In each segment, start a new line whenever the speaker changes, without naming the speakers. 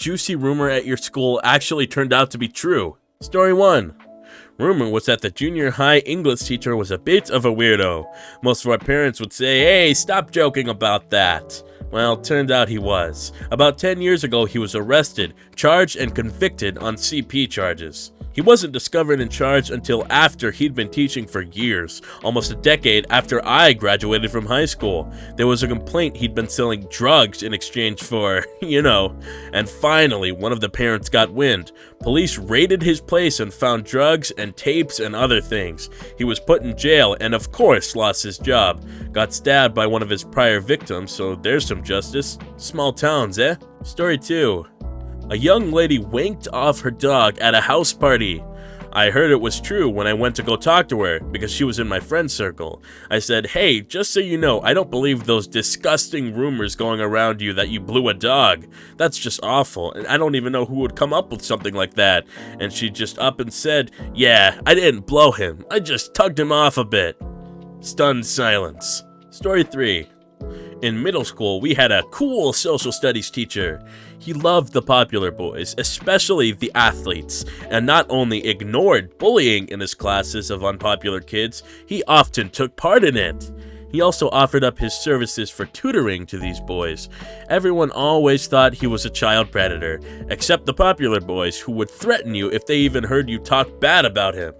juicy rumor at your school actually turned out to be true? Story 1. Rumor was that the junior high English teacher was a bit of a weirdo. Most of our parents would say, "Hey, stop joking about that." Well, turned out he was. About 10 years ago, he was arrested, charged, and convicted on CP charges. He wasn't discovered and charged until after he'd been teaching for years, almost a decade after I graduated from high school. There was a complaint he'd been selling drugs in exchange for, and finally one of the parents got wind. Police raided his place and found drugs and tapes and other things. He was put in jail and of course lost his job. Got stabbed by one of his prior victims, so there's some justice. Small towns, eh? Story 2. A young lady wanked off her dog at a house party. I heard it was true when I went to go talk to her because she was in my friend circle. I said, "Hey, just so you know, I don't believe those disgusting rumors going around you that you blew a dog. That's just awful, and I don't even know who would come up with something like that." And she just up and said, "Yeah, I didn't blow him. I just tugged him off a bit." Stunned silence. Story 3. In middle school, we had a cool social studies teacher. He loved the popular boys, especially the athletes, and not only ignored bullying in his classes of unpopular kids, he often took part in it. He also offered up his services for tutoring to these boys. Everyone always thought he was a child predator, except the popular boys who would threaten you if they even heard you talk bad about him.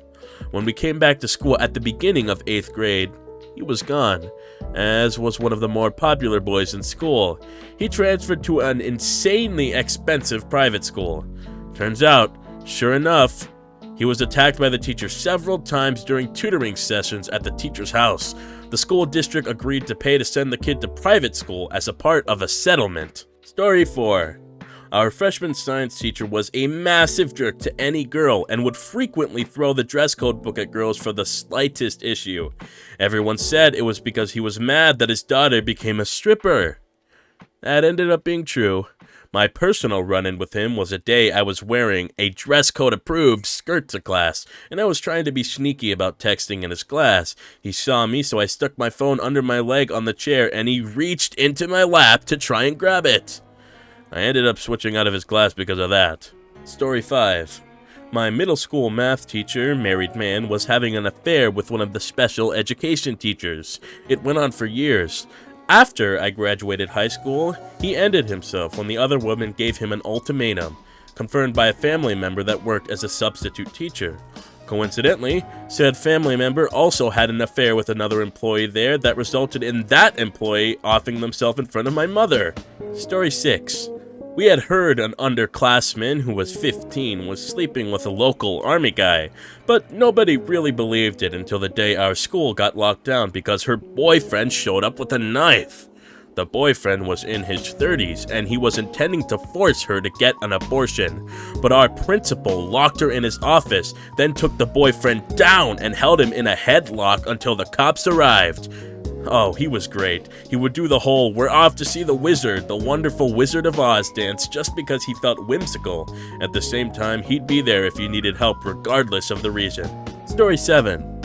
When we came back to school at the beginning of 8th grade, he was gone, as was one of the more popular boys in school. He transferred to an insanely expensive private school. Turns out, sure enough, he was attacked by the teacher several times during tutoring sessions at the teacher's house. The school district agreed to pay to send the kid to private school as a part of a settlement. Story 4. Our freshman science teacher was a massive jerk to any girl and would frequently throw the dress code book at girls for the slightest issue. Everyone said it was because he was mad that his daughter became a stripper. That ended up being true. My personal run-in with him was a day I was wearing a dress code approved skirt to class, and I was trying to be sneaky about texting in his class. He saw me, so I stuck my phone under my leg on the chair and he reached into my lap to try and grab it. I ended up switching out of his class because of that. Story 5. My middle school math teacher, married man, was having an affair with one of the special education teachers. It went on for years. After I graduated high school, he ended himself when the other woman gave him an ultimatum, confirmed by a family member that worked as a substitute teacher. Coincidentally, said family member also had an affair with another employee there that resulted in that employee offing themselves in front of my mother. Story 6. We had heard an underclassman who was 15 was sleeping with a local army guy, but nobody really believed it until the day our school got locked down because her boyfriend showed up with a knife. The boyfriend was in his 30s and he was intending to force her to get an abortion, but our principal locked her in his office, then took the boyfriend down and held him in a headlock until the cops arrived. Oh, he was great. He would do the whole "we're off to see the wizard, the wonderful Wizard of Oz" dance just because he felt whimsical. At the same time, he'd be there if you needed help regardless of the reason. Story 7.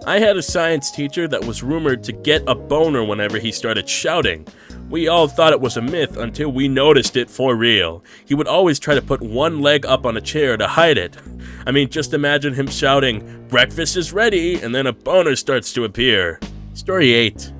I had a science teacher that was rumored to get a boner whenever he started shouting. We all thought it was a myth until we noticed it for real. He would always try to put one leg up on a chair to hide it. I mean, just imagine him shouting, "Breakfast is ready," and then a boner starts to appear. Story 8.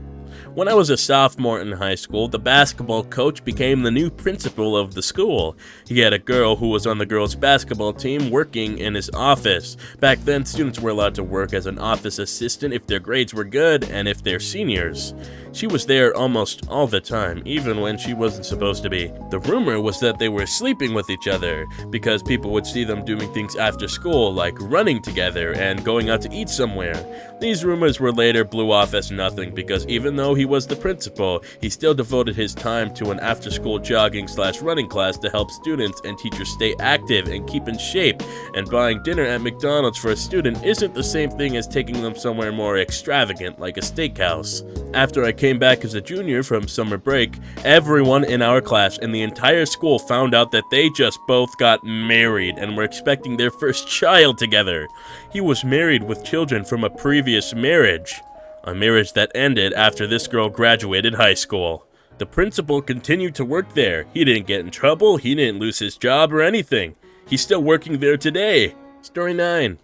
When I was a sophomore in high school, the basketball coach became the new principal of the school. He had a girl who was on the girls' basketball team working in his office. Back then, students were allowed to work as an office assistant if their grades were good and if they're seniors. She was there almost all the time, even when she wasn't supposed to be. The rumor was that they were sleeping with each other, because people would see them doing things after school, like running together and going out to eat somewhere. These rumors were later blew off as nothing, because even though he was the principal, he still devoted his time to an after-school jogging/running class to help students and teachers stay active and keep in shape, and buying dinner at McDonald's for a student isn't the same thing as taking them somewhere more extravagant like a steakhouse. After I came back as a junior from summer break, everyone in our class and the entire school found out that they just both got married and were expecting their first child together. He was married with children from a previous marriage. A marriage that ended after this girl graduated high school. The principal continued to work there. He didn't get in trouble, he didn't lose his job or anything. He's still working there today. Story 9.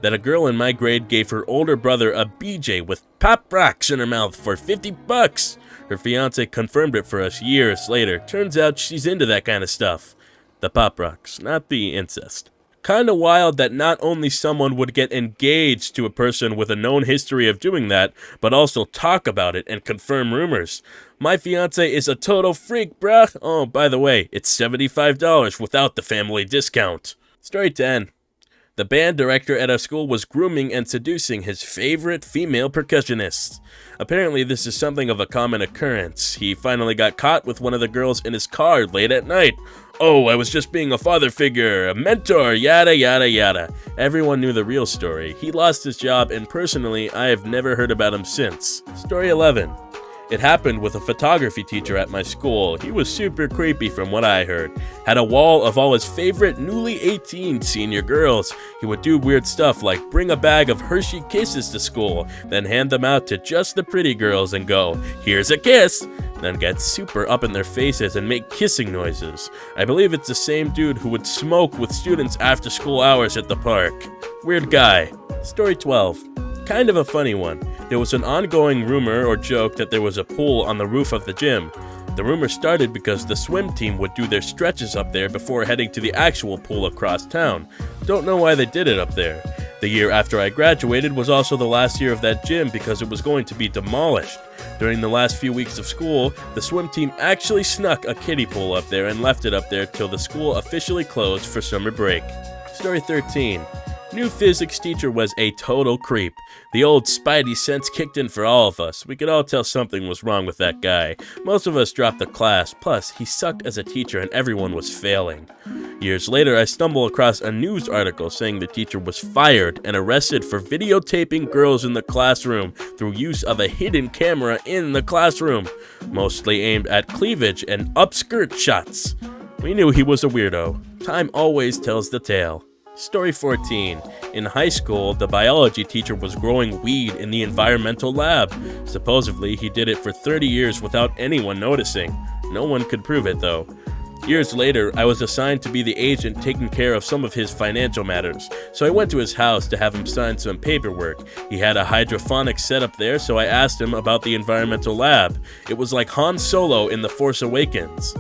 That a girl in my grade gave her older brother a BJ with pop rocks in her mouth for $50. Her fiance confirmed it for us years later. Turns out she's into that kind of stuff. The pop rocks, not the incest. Kinda wild that not only someone would get engaged to a person with a known history of doing that, but also talk about it and confirm rumors. My fiance is a total freak, bruh. Oh, by the way, it's $75 without the family discount. Story 10. The band director at our school was grooming and seducing his favorite female percussionists. Apparently this is something of a common occurrence. He finally got caught with one of the girls in his car late at night. Oh, I was just being a father figure, a mentor, yada yada yada. Everyone knew the real story. He lost his job, and personally, I have never heard about him since. Story 11. It happened with a photography teacher at my school. He was super creepy from what I heard. Had a wall of all his favorite newly 18 senior girls. He would do weird stuff like bring a bag of Hershey Kisses to school, then hand them out to just the pretty girls and go, "Here's a kiss!" Then get super up in their faces and make kissing noises. I believe it's the same dude who would smoke with students after school hours at the park. Weird guy. Story 12. Kind of a funny one. There was an ongoing rumor or joke that there was a pool on the roof of the gym. The rumor started because the swim team would do their stretches up there before heading to the actual pool across town. Don't know why they did it up there. The year after I graduated was also the last year of that gym because it was going to be demolished. During the last few weeks of school, the swim team actually snuck a kiddie pool up there and left it up there till the school officially closed for summer break. Story 13. New physics teacher was a total creep. The old spidey sense kicked in for all of us. We could all tell something was wrong with that guy. Most of us dropped the class, plus he sucked as a teacher and everyone was failing. Years later, I stumbled across a news article saying the teacher was fired and arrested for videotaping girls in the classroom through use of a hidden camera in the classroom, mostly aimed at cleavage and upskirt shots. We knew he was a weirdo. Time always tells the tale. Story 14. In high school, the biology teacher was growing weed in the environmental lab. Supposedly, he did it for 30 years without anyone noticing. No one could prove it, though. Years later, I was assigned to be the agent taking care of some of his financial matters, so I went to his house to have him sign some paperwork. He had a hydroponic setup there, so I asked him about the environmental lab. It was like Han Solo in The Force Awakens.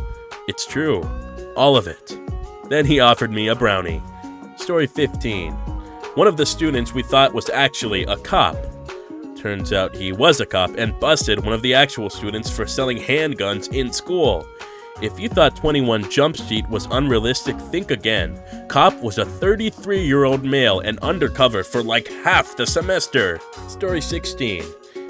It's true. All of it. Then he offered me a brownie. Story 15. One of the students we thought was actually a cop. Turns out he was a cop and busted one of the actual students for selling handguns in school. If you thought 21 Jump Street was unrealistic, think again. Cop was a 33-year-old male and undercover for like half the semester. Story 16.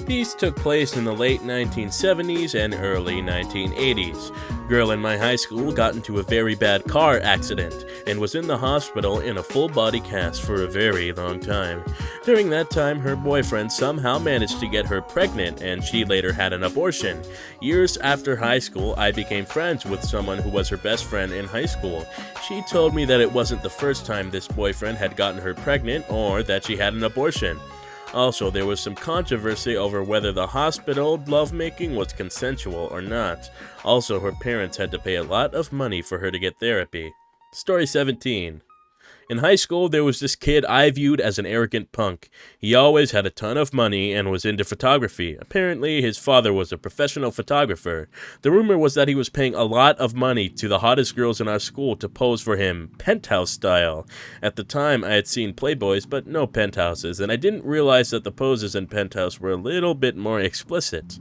These took place in the late 1970s and early 1980s. Girl in my high school got into a very bad car accident and was in the hospital in a full body cast for a very long time. During that time, her boyfriend somehow managed to get her pregnant and she later had an abortion. Years after high school, I became friends with someone who was her best friend in high school. She told me that it wasn't the first time this boyfriend had gotten her pregnant or that she had an abortion. Also, there was some controversy over whether the hospital lovemaking was consensual or not. Also, her parents had to pay a lot of money for her to get therapy. Story 17. In high school, there was this kid I viewed as an arrogant punk. He always had a ton of money and was into photography. Apparently, his father was a professional photographer. The rumor was that he was paying a lot of money to the hottest girls in our school to pose for him, penthouse style. At the time, I had seen Playboys, but no penthouses, and I didn't realize that the poses in Penthouse were a little bit more explicit.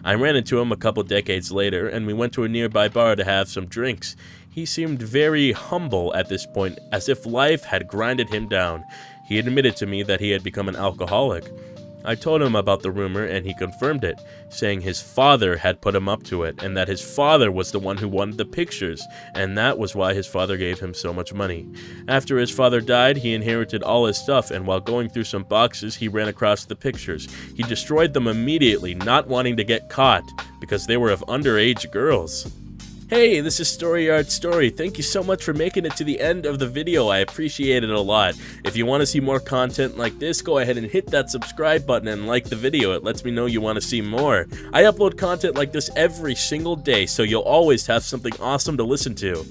I ran into him a couple decades later, and we went to a nearby bar to have some drinks. He seemed very humble at this point, as if life had grinded him down. He admitted to me that he had become an alcoholic. I told him about the rumor and he confirmed it, saying his father had put him up to it and that his father was the one who wanted the pictures, and that was why his father gave him so much money. After his father died, he inherited all his stuff, and while going through some boxes, he ran across the pictures. He destroyed them immediately, not wanting to get caught, because they were of underage girls. Hey, this is Story Art Story. Thank you so much for making it to the end of the video. I appreciate it a lot. If you want to see more content like this, go ahead and hit that subscribe button and like the video. It lets me know you want to see more. I upload content like this every single day, so you'll always have something awesome to listen to.